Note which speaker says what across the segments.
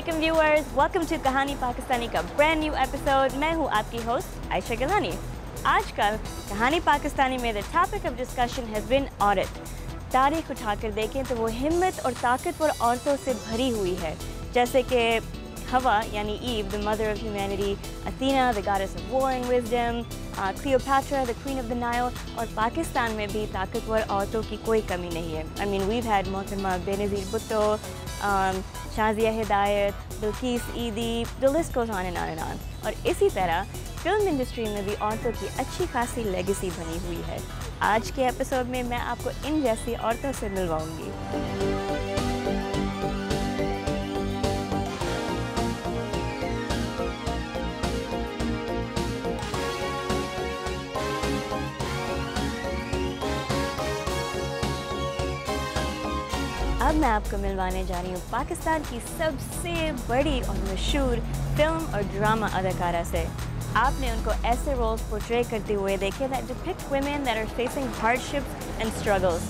Speaker 1: Welcome viewers, welcome to कहानी पाकिस्तानी का brand new episode. मैं हूँ आपकी होस्ट आयशा गिलानी। आजकल कहानी पाकिस्तानी में the topic of discussion has been औरत। तारीख उठाकर देखें तो वो हिम्मत और ताकतवर औरतों से भरी हुई है, जैसे कि हवा यानी Eve the mother of humanity, Athena the goddess of war and wisdom, Cleopatra the queen of the Nile. और पाकिस्तान में भी ताकतवर औरतों की कोई कमी नहीं है। आई मीन वीव हैड मोहतरमा बेनज़ीर भुट्टो, शाज़िया हिदायत, बिल्किस ईदी, the list goes on and on and on. और इसी तरह फिल्म इंडस्ट्री में भी औरतों की अच्छी खासी लेगेसी बनी हुई है। आज के एपिसोड में मैं आपको इन जैसी औरतों से मिलवाऊंगी। अब मैं आपको मिलवाने जा रही हूँ पाकिस्तान की सबसे बड़ी और मशहूर फिल्म और ड्रामा अदाकारा से। आपने उनको ऐसे रोल्स पोर्ट्रे करते हुए देखे that depict women that are facing hardships and struggles.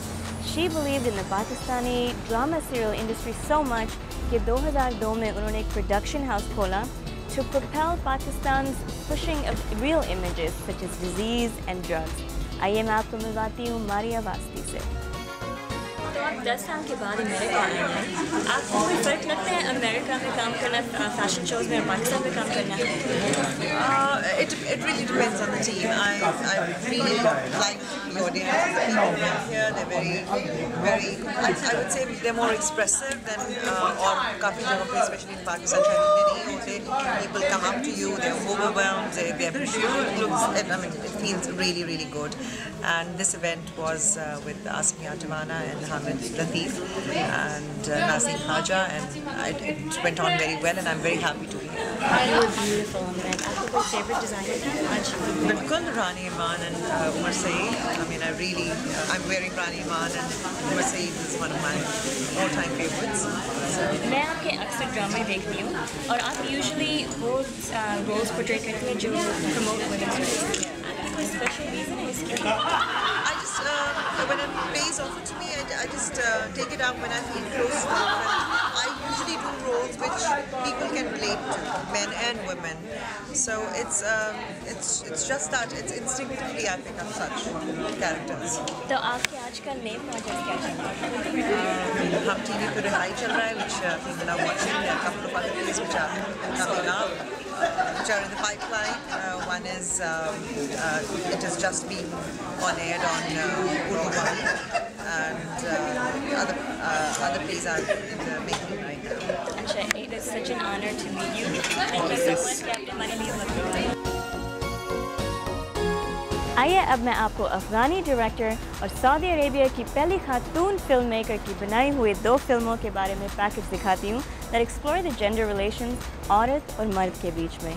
Speaker 1: She believed in the Pakistani drama serial industry so much कि 2002 में उन्होंने एक प्रोडक्शन हाउस खोला to propel Pakistan's pushing of real images such as disease and drugs. आइए मैं आपको मिलवाती हूँ मारिया वास्ती से। तो आप 10 साल के बाद अमेरिका आए हैं, आपको कोई फ़र्क लगता है अमेरिका में काम करना, फैशन शोज़ में, और पाकिस्तान में काम करना?
Speaker 2: It really depends on the team. I really like the audience. The people here, they're very. I would say they're more expressive than और काफ़ी जगहों पे, especially in Pakistan, शायद इतने नहीं होते. People come up to you, they're overwhelmed, they appreciate it. I mean, it feels really good. And this event was with Asmiya Tawana and Hamid Latif and Naseem Haja, and it went on very well, and I'm very happy to be here.
Speaker 1: You were beautiful. आपको कोई favorite designer था आज?
Speaker 2: बिल्कुल रानी ईमान and Umar Saeed. I mean, I'm wearing Rani Iman, and Umar Saeed is one of my all-time favorites.
Speaker 1: मैं आपके अक्सर ड्रामे देखती हूँ और आप यूजुअली वो रोल्स पोर्ट्रे करती हैं जो प्रमोट वुमेन्स राइट्स। आपकी कोई स्पेशल रीज़न है इसके लिए?
Speaker 2: I just when a play is offered to me, I just take it up when I feel close to it. And I usually do roles which people can relate to, men and women. So it's just that it's instinctively I pick up such characters.
Speaker 1: तो आपके आजकल नए project क्या चल रहे हैं?
Speaker 2: हम TV पे रिहाई चल रहा है, which people are watching. There are a couple of other plays which are coming up, which are in the pipeline. One is it has just been on air on Urdu One, and other plays are in the making right now.
Speaker 1: अच्छा, it is such an honor to meet you. Thank you so much कि आपने हमारे लिए वक्त निकाला। आइए अब मैं आपको अफ़गानी डायरेक्टर और सऊदी अरेबिया की पहली खातून फिल्म मेकर की बनाई हुई 2 फिल्मों के बारे में पैकेज दिखाती हूँ that explore the gender relations औरत और मर्द के बीच में।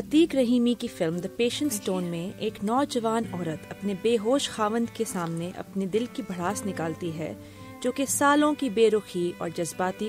Speaker 3: अतीक रहीमी की फिल्म द पेशेंट स्टोन में एक नौजवान औरत अपने बेहोश खावंद के सामने अपने दिल की भड़ास निकालती है, जो कि सालों की बेरुखी और जज्बाती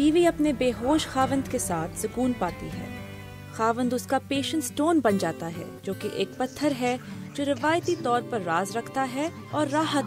Speaker 3: बीवी अपने बेहोश खावंद के साथ सुकून पाती है। खावंद उसका पेशेंट स्टोन बन जाता है, जो कि एक पत्थर है जो रिवायती तौर पर राज रखता है और राहत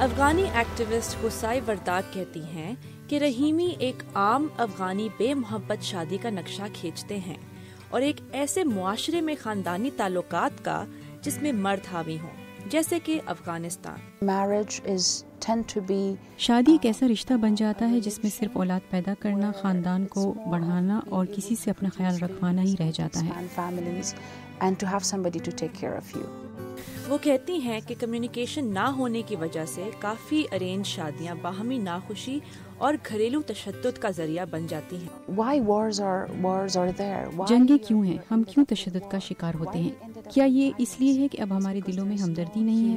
Speaker 3: अफगानी एक्टिविस्ट हुसाई वरदाक कहती हैं कि रहीमी एक आम अफगानी बेमोहब्बत शादी का नक्शा खींचते हैं और एक ऐसे मुआशरे में खानदानी ताल्लुकात का जिसमें मर्द हावी हों, जैसे कि अफगानिस्तान।
Speaker 4: शादी एक ऐसा रिश्ता बन जाता है जिसमें सिर्फ औलाद पैदा करना, खानदान को बढ़ाना और किसी से अपना ख्याल रखवाना ही रह जाता है।
Speaker 3: वो कहती हैं कि कम्युनिकेशन ना होने की वजह से काफ़ी अरेंज शादियां बाहमी नाखुशी और घरेलू तशद्दुद का जरिया बन जाती हैं।
Speaker 4: जंगें क्यों हैं? हम क्यों तशद्दुद का शिकार होते हैं? क्या ये इसलिए है कि अब हमारे दिलों में हमदर्दी नहीं है?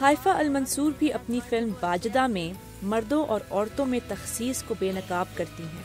Speaker 3: हाइफा अल-मंसूर भी अपनी फिल्म वाजिदा में मर्दों और औरतों में तखसीस को बेनकाब करती हैं।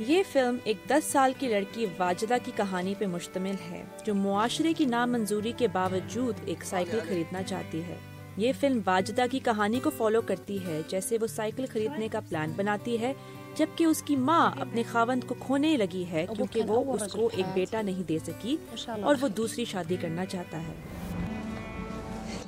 Speaker 3: ये फिल्म एक 10 साल की लड़की वाजिदा की कहानी पे मुश्तमिल है जो मुआशरे की नामंजूरी के बावजूद एक साइकिल खरीदना चाहती है। ये फिल्म वाजिदा की कहानी को फॉलो करती है जैसे वो साइकिल खरीदने का प्लान बनाती है जबकि उसकी माँ अपने खावंद को खोने लगी है क्योंकि वो उसको एक बेटा नहीं दे सकी और वो दूसरी शादी करना चाहता है।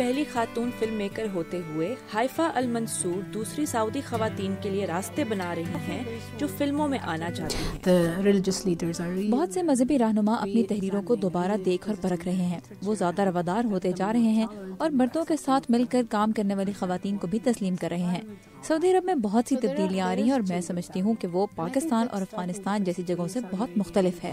Speaker 3: पहली खातून फिल्म मेकर होते हुए हाइफा अल-मंसूर दूसरी सऊदी खवातीन के लिए रास्ते बना रही हैं जो फिल्मों में आना चाहती हैं।
Speaker 5: बहुत से मजहबी रहनुमा अपनी तहरीरों को दोबारा देख और परख रहे हैं। वो ज्यादा रवादार होते जा रहे हैं और मर्दों के साथ मिलकर काम करने वाली खवातीन को भी तस्लीम कर रहे हैं। सऊदी अरब में बहुत सी तब्दीलियाँ आ रही हैं और मैं समझती हूँ कि वो पाकिस्तान और अफगानिस्तान जैसी जगहों से बहुत मुख्तलिफ है।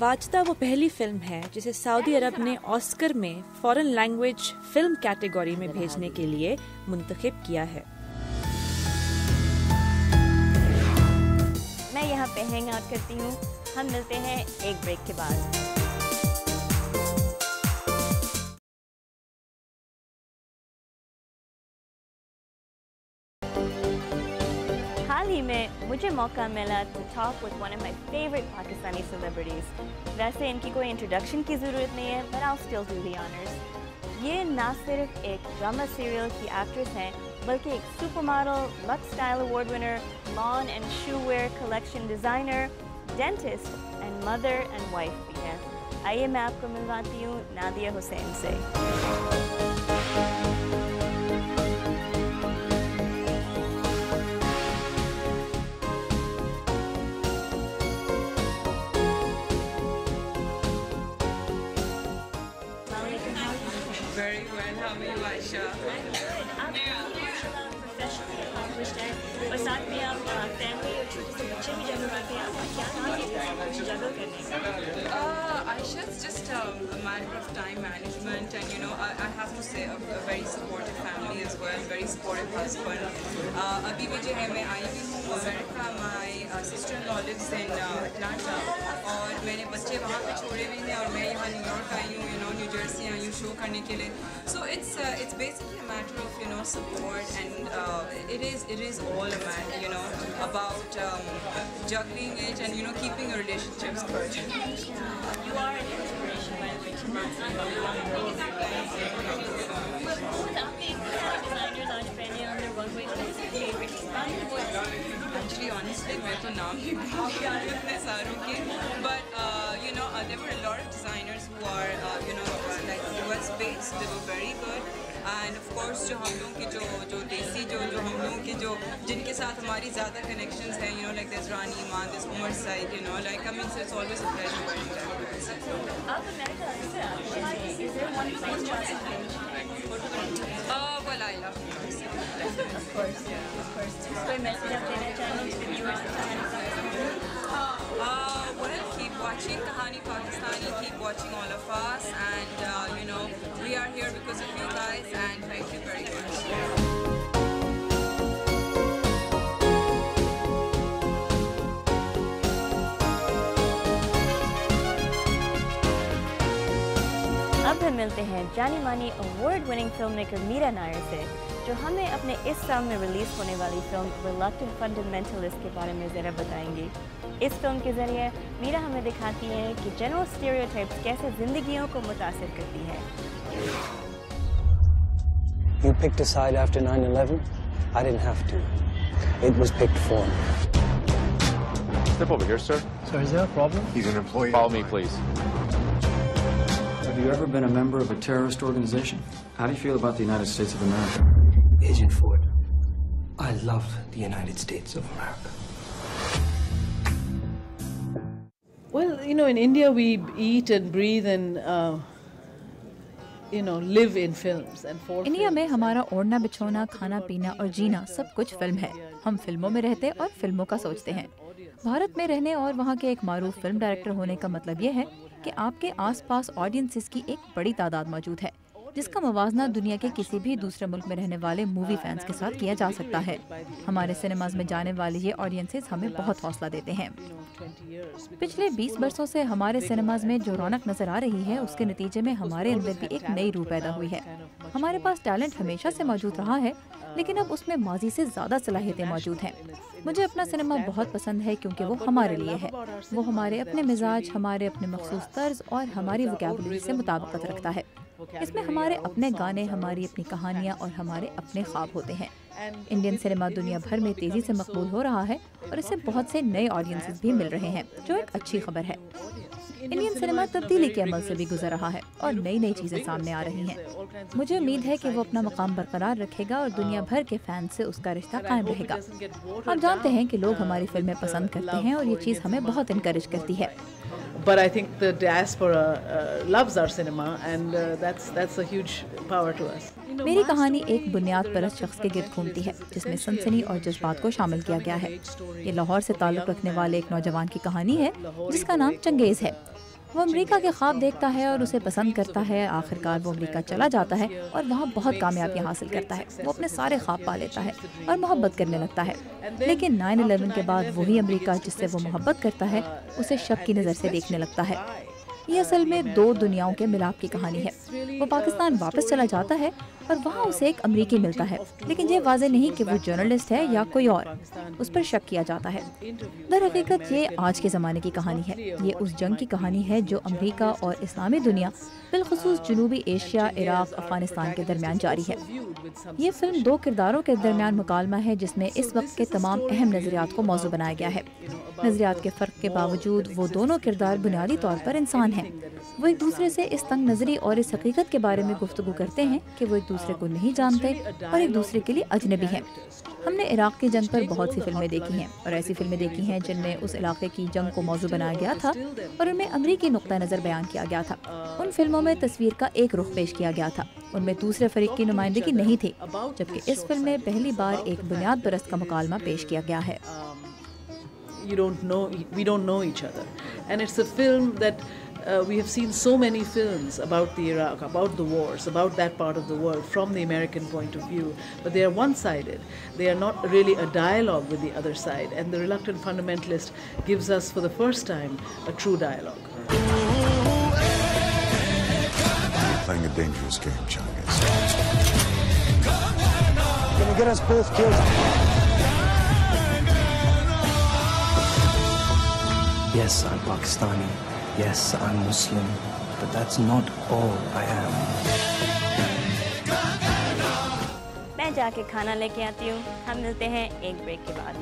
Speaker 3: वाजिदा वो पहली फिल्म है जिसे सऊदी अरब ने ऑस्कर में फॉरेन लैंग्वेज फिल्म कैटेगरी में भेजने के लिए मुंतखब किया है।
Speaker 1: मैं यहाँ पे हैंग आउट करती हूँ। हम मिलते हैं एक ब्रेक के बाद। हाल ही में मुझे मौका मिला to talk with one of my favorite Pakistani celebrities. वैसे इनकी कोई इंट्रोडक्शन की ज़रूरत नहीं है, but I'll still do the honors. ये ना सिर्फ एक ड्रामा सीरियल की एक्ट्रेस हैं, बल्कि एक super model, lux style award winner, lawn and shoe wear collection designer, dentist and mother and wife भी है। आइए मैं आपको मिलवाती हूँ नादिया हुसैन से।
Speaker 2: Very well. How are you, Aisha?
Speaker 1: Professionally accomplished है और साथ में आप फैमिली और छोटे से बच्चे भी जगह करते हैं। आपका क्या नाम है जगह करने का?
Speaker 2: Aisha, it's just a matter of time management, and you know, I have to say a very supportive family as well, very supportive husband. अभी मुझे है मैं आई भी हूँ America, my sister-in-law lives in Atlanta, और मैंने बच्चे वहाँ पे छोड़े हुए हैं और मैं यहाँ न्यूयॉर्क आई हूँ, you know, new Jersey I हूँ शो करने के लिए. So it's basically a matter of, you know, support, and it is all a matter, you know, about juggling it and, you know, keeping your relationships good.
Speaker 1: You are an inspiration, by the way. Designers आज पहले under one way
Speaker 2: Actually, honestly, मैं तो नाम ही भूल गई हूँ इतने सारों के. But you know, there were a lot of designers who are you know like US based. They were very good. And of course, जो हम लोगों के जो देसी जो हम लोगों के जो जिनके साथ हमारी ज़्यादा connections हैं, you know, like there's Rani Iman, there's Umar Said, you know, like I mean, so it's always a pleasure wearing that.
Speaker 1: आप अमेरिका से आते हैं, is there one place you
Speaker 2: Well, I love it.
Speaker 1: Of course, yeah, of course. कोई message आप देना चाहेंगे to viewers of
Speaker 2: Well, keep watching Kahani Pakistani, keep watching all of us, and you know, we are here because of you guys, and thank you very much.
Speaker 1: अब हम मिलते हैं जानी मानी award winning film maker Mira Nair से, जो हमें अपने इस साल में रिलीज होने वाली फिल्म रिलक्टेंट फंडामेंटलिस्ट के बारे में ज़रा बताएंगी। इस फिल्म के ज़रिए मीरा हमें दिखाती है कि जनरल स्टीरियोटाइप्स कैसे ज़िंदगियों को मुतासिर करती है।
Speaker 6: You picked a side after 9/11? I didn't have to. It was picked for me.
Speaker 7: Step over here, sir.
Speaker 6: Sir, is there a problem?
Speaker 7: He's an employee. Follow me, please.
Speaker 8: Have you ever been a member of a terrorist organization? How do you feel about the United States of America?
Speaker 6: Agent Ford, I love the United States of America.
Speaker 9: Well, you know, in India we eat and breathe and
Speaker 5: India में हमारा ओढ़ना बिछोना, खाना पीना और जीना सब कुछ film है। हम फिल्मों में रहते और फिल्मों का सोचते हैं। भारत में रहने और वहाँ के एक मारूफ फिल्म डायरेक्टर होने का मतलब ये है कि आपके आसपास ऑडियंसेस की एक बड़ी तादाद मौजूद है, जिसका मुवाजना दुनिया के किसी भी दूसरे मुल्क में रहने वाले मूवी फैंस के साथ किया जा सकता है। हमारे सिनेमाज में जाने वाले ये ऑडियंसेस हमें बहुत हौसला देते हैं। पिछले 20 वर्षों से हमारे सिनेमाज में जो रौनक नजर आ रही है, उसके नतीजे में हमारे अंदर भी एक नई रूह पैदा हुई है। हमारे पास टैलेंट हमेशा से मौजूद रहा है, लेकिन अब उसमें माजी से ज्यादा सलाहियतें मौजूद हैं। मुझे अपना सिनेमा बहुत पसंद है क्योंकि वो हमारे लिए है। वो हमारे अपने मिजाज, हमारे अपने मखसूस तर्ज और हमारी वोकैबुलरी से मुताबिकत रखता है। इसमें हमारे अपने गाने, हमारी अपनी कहानियाँ और हमारे अपने ख्वाब होते हैं। इंडियन सिनेमा दुनिया भर में तेजी से मकबूल हो रहा है और इससे बहुत से नए ऑडियंसेस भी मिल रहे हैं, जो एक अच्छी खबर है। इंडियन सिनेमा तब्दीली के अमल से भी गुजर रहा है और नई नई चीजें सामने आ रही हैं। मुझे उम्मीद है कि वो अपना मकाम बरकरार रखेगा और दुनिया भर के फैंस से उसका रिश्ता कायम रहेगा। आप जानते हैं कि लोग हमारी फिल्में पसंद करते हैं और ये चीज़ हमें बहुत इनकरेज करती है।
Speaker 9: But I think the diaspora loves our cinema, and that's a huge power to us.
Speaker 5: मेरी कहानी एक बुनियाद परस्त शख्स के गिर्द घूमती है, जिसमें सनसनी और जज्बात को शामिल किया गया है। ये लाहौर से ताल्लुक़ रखने वाले एक नौजवान की कहानी है जिसका नाम चंगेज़ है। वो अमेरिका के ख्वाब देखता है और उसे पसंद करता है। आखिरकार वो अमेरिका चला जाता है और वहाँ बहुत कामयाबी हासिल करता है। वो अपने सारे ख्वाब पा लेता है और मोहब्बत करने लगता है। लेकिन 9/11 के बाद वही अमेरिका जिससे वो मोहब्बत करता है, उसे शक की नज़र से देखने लगता है। ये असल में दो दुनियाओं के मिलाप की कहानी है। वो पाकिस्तान वापस चला जाता है और वहाँ उसे एक अमरीकी मिलता है, लेकिन ये वाज़ेह नहीं कि वो जर्नलिस्ट है या कोई और। उस पर शक किया जाता है। दरहकीकत ये आज के ज़माने की कहानी है। ये उस जंग की कहानी है जो अमरीका और इस्लामी दुनिया, बिलखुसूस जनूबी एशिया, इराक, अफगानिस्तान के दरमियान जारी है। ये फिल्म दो किरदारों के दरमियान मुकालमा है जिसमें इस वक्त के तमाम अहम नज़रियात को मौजू बनाया गया है। नज़रियात के फ़र्क के बावजूद वो दोनों किरदार बुनियादी तौर पर इंसान हैं। वो एक दूसरे से इस तंग नज़री और इस हकीकत के बारे में गुफ्तगू करते हैं कि वो एक दूसरे को नहीं जानते और एक दूसरे के लिए अजनबी हैं। हमने इराक की जंग पर बहुत सी फिल्में देखी हैं और ऐसी फिल्में देखी हैं जिनमें उस इलाके की जंग को मौजू बनाया गया था और उनमें अमरीकी नुक्ता नज़र बयान किया गया था। उन फिल्मों में तस्वीर का एक रुख पेश किया गया था, उनमें दूसरे फरीक की नुमाइंदगी नहीं थी, जबकि इस फिल्म में पहली बार एक बुनियाद परस्त का मुकालमा पेश किया गया है।
Speaker 9: We don't know each other, and it's a film that we have seen so many films about the Iraq, about the wars, about that part of the world from the American point of view, but they are one-sided. They are not really a dialogue with the other side, and The Reluctant Fundamentalist gives us for the first time a true dialogue.
Speaker 10: You're playing a dangerous game, Chungus.
Speaker 6: Gonna get us both killed. Yes, I'm Pakistani. Yes, I'm Muslim. But that's not all I am.
Speaker 1: मैं जाके खाना लेके आती हूँ। हम मिलते हैं एक ब्रेक के बाद।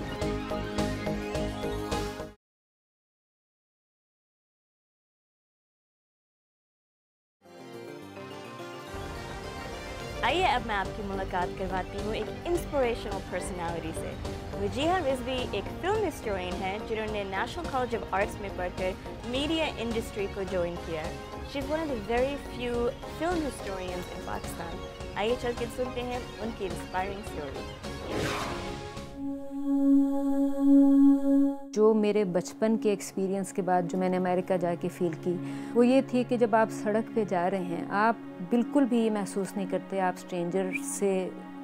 Speaker 1: आइए अब मैं आपकी मुलाकात करवाती हूँ एक इंस्पिरेशनल पर्सनालिटी से। वजीहा रिजवी एक फिल्म हिस्टोरियन है जिन्होंने नेशनल कॉलेज ऑफ आर्ट्स में पढ़कर मीडिया इंडस्ट्री को ज्वाइन किया। She is one of the very few film historians in Pakistan. आइए चल के सुनते हैं उनकी इंस्पायरिंग स्टोरी।
Speaker 11: जो मेरे बचपन के एक्सपीरियंस के बाद जो मैंने अमेरिका जाके फ़ील की, वो ये थी कि जब आप सड़क पे जा रहे हैं, आप बिल्कुल भी ये महसूस नहीं करते आप स्ट्रेंजर से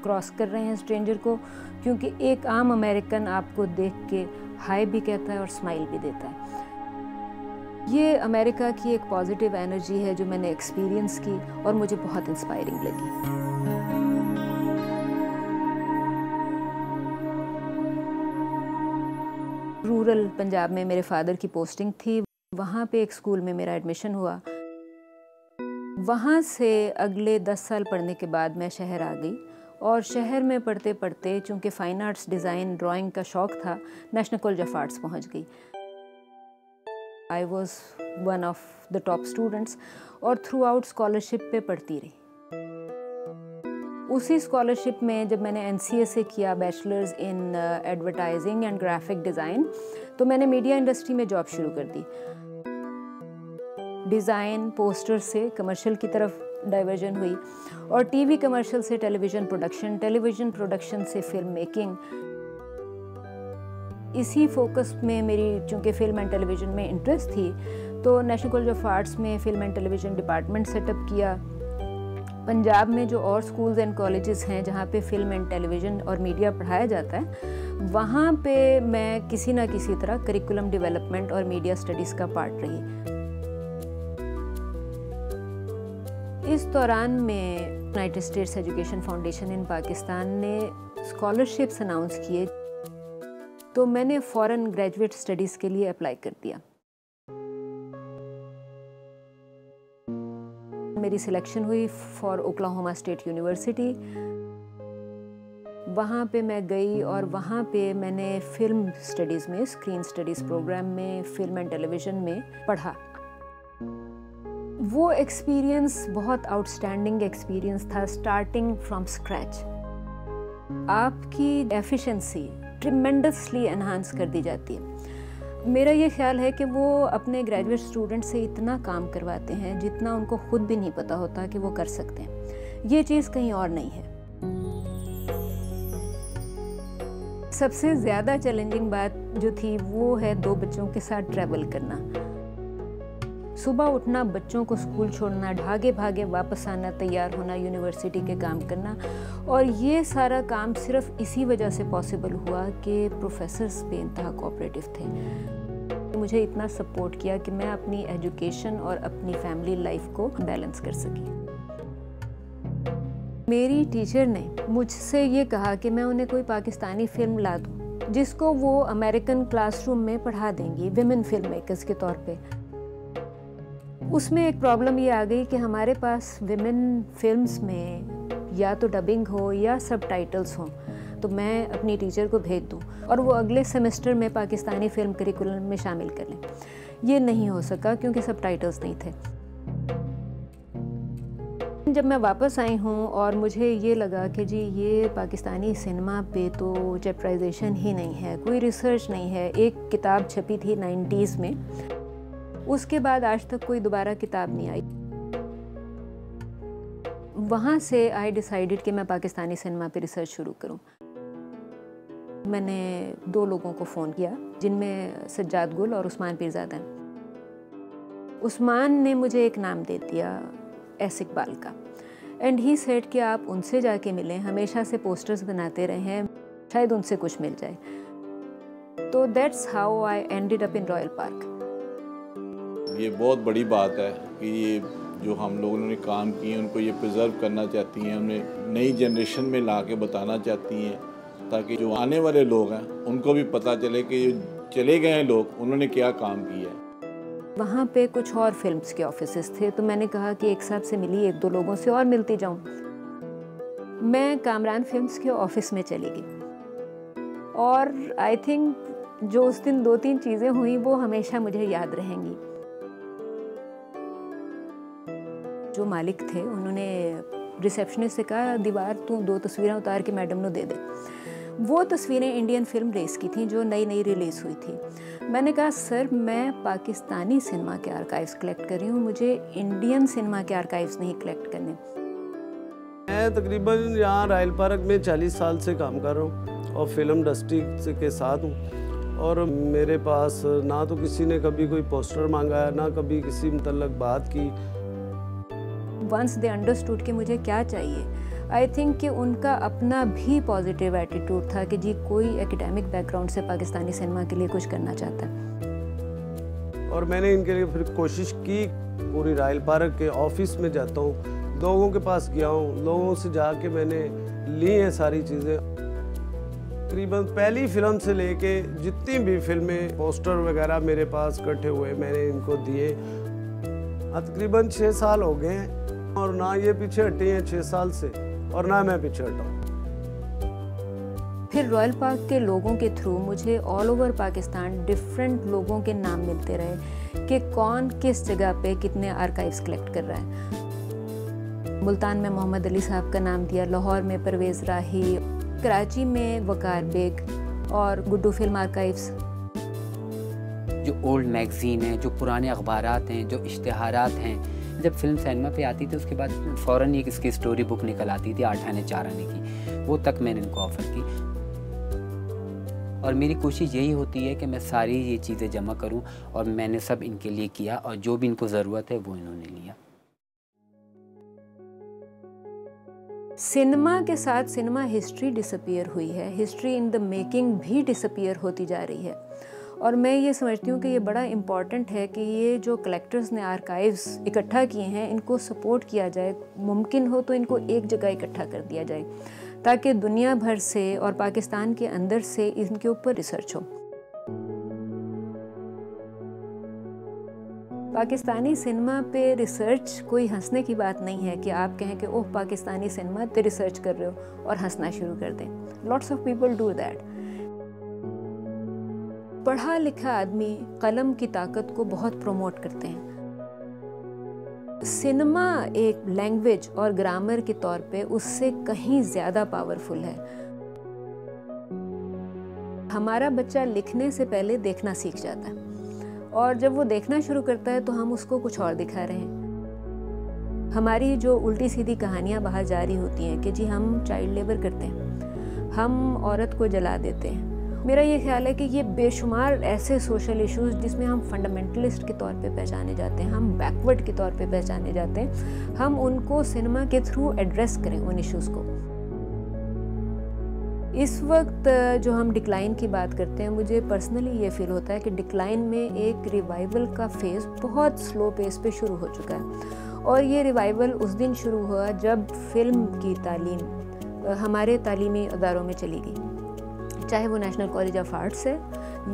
Speaker 11: क्रॉस कर रहे हैं स्ट्रेंजर को, क्योंकि एक आम अमेरिकन आपको देख के हाय भी कहता है और स्माइल भी देता है। ये अमेरिका की एक पॉजिटिव एनर्जी है जो मैंने एक्सपीरियंस की और मुझे बहुत इंस्पायरिंग लगी। रूरल पंजाब में मेरे फादर की पोस्टिंग थी, वहाँ पे एक स्कूल में मेरा एडमिशन हुआ। वहाँ से अगले 10 साल पढ़ने के बाद मैं शहर आ गई और शहर में पढ़ते पढ़ते चूँकि फ़ाइन आर्ट्स, डिज़ाइन, ड्राइंग का शौक़ था, नेशनल कॉलेज ऑफ आर्ट्स पहुँच गई। I was one of the top students और थ्रू आउट स्कॉलरशिप पे पढ़ती रही। उसी स्कॉलरशिप में जब मैंने NCA से किया bachelors in advertising and graphic design, तो मैंने मीडिया इंडस्ट्री में जॉब शुरू कर दी। डिज़ाइन पोस्टर से कमर्शियल की तरफ डाइवर्जन हुई, और टीवी कमर्शियल से टेलीविज़न प्रोडक्शन, टेलीविज़न प्रोडक्शन से फिल्म मेकिंग। इसी फोकस में मेरी चूँकि फिल्म एंड टेलीविज़न में इंटरेस्ट थी, तो नेशनल कॉलेज ऑफ आर्ट्स में film and television department setup किया। पंजाब में जो और स्कूल्स एंड कॉलेजेस हैं जहाँ पे फिल्म एंड टेलीविज़न और मीडिया पढ़ाया जाता है, वहाँ पे मैं किसी ना किसी तरह करिकुलम डेवलपमेंट और मीडिया स्टडीज़ का पार्ट रही। इस दौरान में यूनाइटेड स्टेट्स एजुकेशन फाउंडेशन इन पाकिस्तान ने स्कॉलरशिप्स अनाउंस किए, तो मैंने फॉरेन ग्रेजुएट स्टडीज़ के लिए अप्लाई कर दिया। मेरी सिलेक्शन हुई फॉर ओक्लाहोमा स्टेट यूनिवर्सिटी। वहाँ पे मैं गई और वहाँ पे मैंने फिल्म स्टडीज़ में, स्क्रीन स्टडीज़ प्रोग्राम में, फिल्म एंड टेलीविज़न में पढ़ा। वो एक्सपीरियंस बहुत आउटस्टैंडिंग एक्सपीरियंस था, स्टार्टिंग फ्रॉम स्क्रैच। आपकी एफिशिएंसी ट्रिमेंडसली एनहांस कर दी जाती है। मेरा ये ख्याल है कि वो अपने ग्रेजुएट स्टूडेंट से इतना काम करवाते हैं जितना उनको खुद भी नहीं पता होता कि वो कर सकते हैं। ये चीज़ कहीं और नहीं है। सबसे ज़्यादा चैलेंजिंग बात जो थी वो है 2 बच्चों के साथ ट्रैवल करना। सुबह उठना, बच्चों को स्कूल छोड़ना, भागे भागे वापस आना, तैयार होना, यूनिवर्सिटी के काम करना, और ये सारा काम सिर्फ इसी वजह से पॉसिबल हुआ कि प्रोफेसर्स बेइंतहा कोऑपरेटिव थे। मुझे इतना सपोर्ट किया कि मैं अपनी एजुकेशन और अपनी फैमिली लाइफ को बैलेंस कर सकी। मेरी टीचर ने मुझसे ये कहा कि मैं उन्हें कोई पाकिस्तानी फिल्म ला दूँ जिसको वो अमेरिकन क्लासरूम में पढ़ा देंगी विमेन फिल्म मेकर्स के तौर पे। उसमें एक प्रॉब्लम ये आ गई कि हमारे पास विमेन फिल्म्स में या तो डबिंग हो या सबटाइटल्स हों, तो मैं अपनी टीचर को भेज दूं और वो अगले सेमेस्टर में पाकिस्तानी फिल्म करिकुलम में शामिल कर लें। ये नहीं हो सका क्योंकि सबटाइटल्स नहीं थे। जब मैं वापस आई हूँ और मुझे ये लगा कि जी ये पाकिस्तानी सिनेमा पे तो चैप्टराइजेशन ही नहीं है, कोई रिसर्च नहीं है। एक किताब छपी थी 90s में, उसके बाद आज तक कोई दोबारा किताब नहीं आई। वहाँ से आई डिसाइडेड कि मैं पाकिस्तानी सिनेमा पे रिसर्च शुरू करूँ। मैंने 2 लोगों को फ़ोन किया जिनमें सज्जाद गुल और उस्मान पीरज़ादा हैं। उस्मान ने मुझे एक नाम दे दिया, एस इकबाल का, एंड ही सेड कि आप उनसे जाके मिलें, हमेशा से पोस्टर्स बनाते रहे हैं, शायद उनसे कुछ मिल जाए। तो that's how I ended up in royal park.
Speaker 12: ये बहुत बड़ी बात है कि ये जो हम लोगों ने काम किए उनको ये प्रिजर्व करना चाहती हैं, उन्हें नई जनरेशन में ला के बताना चाहती हैं, ताकि जो आने वाले लोग हैं उनको भी पता चले कि चले गए हैं लोग, उन्होंने क्या काम किया है।
Speaker 11: वहाँ पे कुछ और फिल्म्स के ऑफिसेस थे, तो मैंने कहा कि एक साहब से मिली, 1-2 लोगों से और मिलती जाऊँ। मैं कामरान फिल्म्स के ऑफिस में चली गई और आई थिंक जो उस दिन 2-3 चीज़ें हुई वो हमेशा मुझे याद रहेंगी। जो मालिक थे उन्होंने रिसेप्शनिस्ट से कहा, दीवार तू 2 तस्वीरें उतार के मैडम ने दे दे। वो तस्वीरें इंडियन फिल्म रेस की थी जो नई रिलीज़ हुई थी। मैंने कहा सर मैं पाकिस्तानी सिनेमा के आर्काइव्स कलेक्ट कर रही हूँ, मुझे इंडियन सिनेमा के आर्काइव्स नहीं कलेक्ट करने।
Speaker 13: मैं तकरीबन यहाँ रॉयल पार्क में 40 साल से काम कर रहा हूँ और फिल्म इंडस्ट्री के साथ हूँ, और मेरे पास ना तो किसी ने कभी कोई पोस्टर मांगा है, ना कभी किसी मुतल्लक बात की।
Speaker 11: वंस दे अंडरस्टूड कि मुझे क्या चाहिए, आई थिंक कि उनका अपना भी पॉजिटिव एटीट्यूड था कि जी कोई एकेडमिक बैकग्राउंड से पाकिस्तानी सिनेमा के लिए कुछ करना चाहता है।
Speaker 13: और मैंने इनके लिए फिर कोशिश की, पूरी रॉयल पार्क के ऑफिस में जाता हूँ, लोगों के पास गया हूँ, लोगों से जाके मैंने ली हैं सारी चीज़ें। तकरीबन पहली फिल्म से लेके जितनी भी फिल्में पोस्टर वगैरह मेरे पास इकट्ठे हुए मैंने इनको दिए। तकरीबन 6 साल हो गए हैं और ना ये पीछे हटे हैं 6 साल से और ना मैं पीछे हटा हूँ।
Speaker 11: फिर रॉयल पार्क के लोगों के थ्रू मुझे ऑल ओवर पाकिस्तान डिफरेंट लोगों के नाम मिलते रहे कि कौन किस जगह पे कितने आर्काइव्स कलेक्ट कर रहा है। मुल्तान में मोहम्मद अली साहब का नाम दिया, लाहौर में परवेज़ राही, कराची में वकार बेग और गुड्डू फिल्म आर्काइव्स।
Speaker 14: जो ओल्ड मैगज़ीन हैं, जो पुराने अखबारात हैं, जो इश्तिहारात हैं, जब फिल्म सिनेमा पे आती थी उसके बाद फ़ौरन एक इसकी स्टोरी बुक निकल आती थी 8 आने 4 आने की, वो तक मैंने इनको ऑफ़र की। और मेरी कोशिश यही होती है कि मैं सारी ये चीज़ें जमा करूं, और मैंने सब इनके लिए किया, और जो भी इनको ज़रूरत है वो इन्होंने लिया।
Speaker 11: सिनेमा के साथ सिनेमा हिस्ट्री डिसअपीयर हुई है, हिस्ट्री इन द मेकिंग भी डिसअपीयर होती जा रही है। और मैं ये समझती हूँ कि ये बड़ा इम्पॉर्टेंट है कि ये जो कलेक्टर्स ने आर्काइव्स इकट्ठा किए हैं इनको सपोर्ट किया जाए, मुमकिन हो तो इनको एक जगह इकट्ठा कर दिया जाए ताकि दुनिया भर से और पाकिस्तान के अंदर से इनके ऊपर रिसर्च हो। पाकिस्तानी सिनेमा पे रिसर्च कोई हंसने की बात नहीं है कि आप कहें कि ओह पाकिस्तानी सिनेमा पे रिसर्च कर रहे हो और हंसना शुरू कर दें। Lots of people do that. पढ़ा लिखा आदमी कलम की ताकत को बहुत प्रमोट करते हैं। सिनेमा एक लैंग्वेज और ग्रामर के तौर पे उससे कहीं ज़्यादा पावरफुल है। हमारा बच्चा लिखने से पहले देखना सीख जाता है, और जब वो देखना शुरू करता है तो हम उसको कुछ और दिखा रहे हैं। हमारी जो उल्टी सीधी कहानियाँ बाहर जारी होती हैं कि जी हम चाइल्ड लेबर करते हैं, हम औरत को जला देते हैं। मेरा ये ख्याल है कि ये बेशुमार ऐसे सोशल इश्यूज जिसमें हम फंडामेंटलिस्ट के तौर पे पहचाने जाते हैं, हम बैकवर्ड के तौर पे पहचाने जाते हैं, हम उनको सिनेमा के थ्रू एड्रेस करें उन इश्यूज़ को। इस वक्त जो हम डिक्लाइन की बात करते हैं, मुझे पर्सनली ये फील होता है कि डिक्लाइन में एक रिवाइवल का फेज़ बहुत स्लो पेस पे शुरू हो चुका है। और ये रिवाइवल उस दिन शुरू हुआ जब फिल्म की तालीम हमारे तालीमी अदारों में चली गई, चाहे वो नेशनल कॉलेज ऑफ आर्ट्स है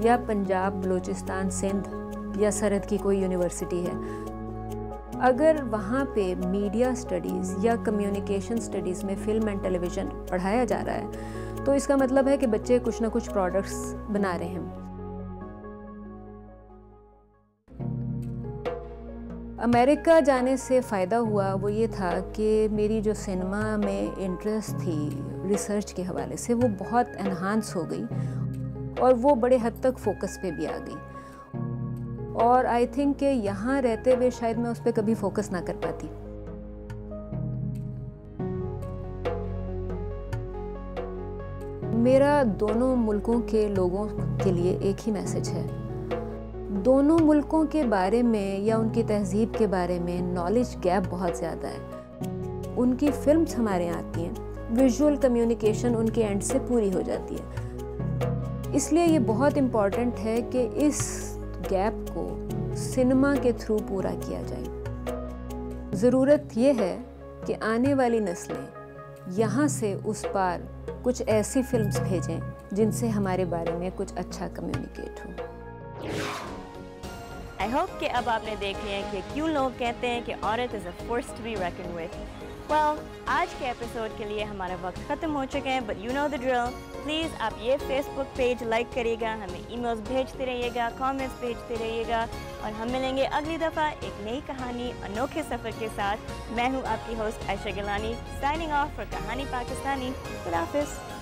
Speaker 11: या पंजाब बलूचिस्तान सिंध या सरहद की कोई यूनिवर्सिटी है। अगर वहाँ पे मीडिया स्टडीज़ या कम्युनिकेशन स्टडीज़ में फिल्म एंड टेलीविज़न पढ़ाया जा रहा है तो इसका मतलब है कि बच्चे कुछ ना कुछ प्रोडक्ट्स बना रहे हैं। अमेरिका जाने से फ़ायदा हुआ वो ये था कि मेरी जो सिनेमा में इंटरेस्ट थी रिसर्च के हवाले से वो बहुत एनहांस हो गई, और वो बड़े हद तक फोकस पे भी आ गई। और आई थिंक कि यहाँ रहते हुए शायद मैं उस पर कभी फोकस ना कर पाती। मेरा दोनों मुल्कों के लोगों के लिए एक ही मैसेज है। दोनों मुल्कों के बारे में या उनकी तहजीब के बारे में नॉलेज गैप बहुत ज़्यादा है। उनकी फिल्म्स हमारे यहाँ आती हैं, विजुअल कम्युनिकेशन उनके एंड से पूरी हो जाती है। इसलिए ये बहुत इम्पॉर्टेंट है कि इस गैप को सिनेमा के थ्रू पूरा किया जाए। ज़रूरत ये है कि आने वाली नस्लें यहाँ से उस पार कुछ ऐसी फिल्म्स भेजें जिनसे हमारे बारे में कुछ अच्छा कम्युनिकेट हो।
Speaker 1: आई होप कि अब आपने देख लिया कि क्यों लोग कहते हैं कि औरत is a force to be reckon with. Well, आज के एपिसोड के लिए हमारा वक्त ख़त्म हो चुका है, but you know the drill. Please आप ये फेसबुक पेज लाइक करिएगा, हमें ईमेल्स भेजते रहिएगा, कमेंट्स भेजते रहिएगा, और हम मिलेंगे अगली दफ़ा एक नई कहानी अनोखे सफ़र के साथ। मैं हूँ आपकी host Ayesha Gilani, signing off for Kahani Pakistani. खुदा हाफिज़।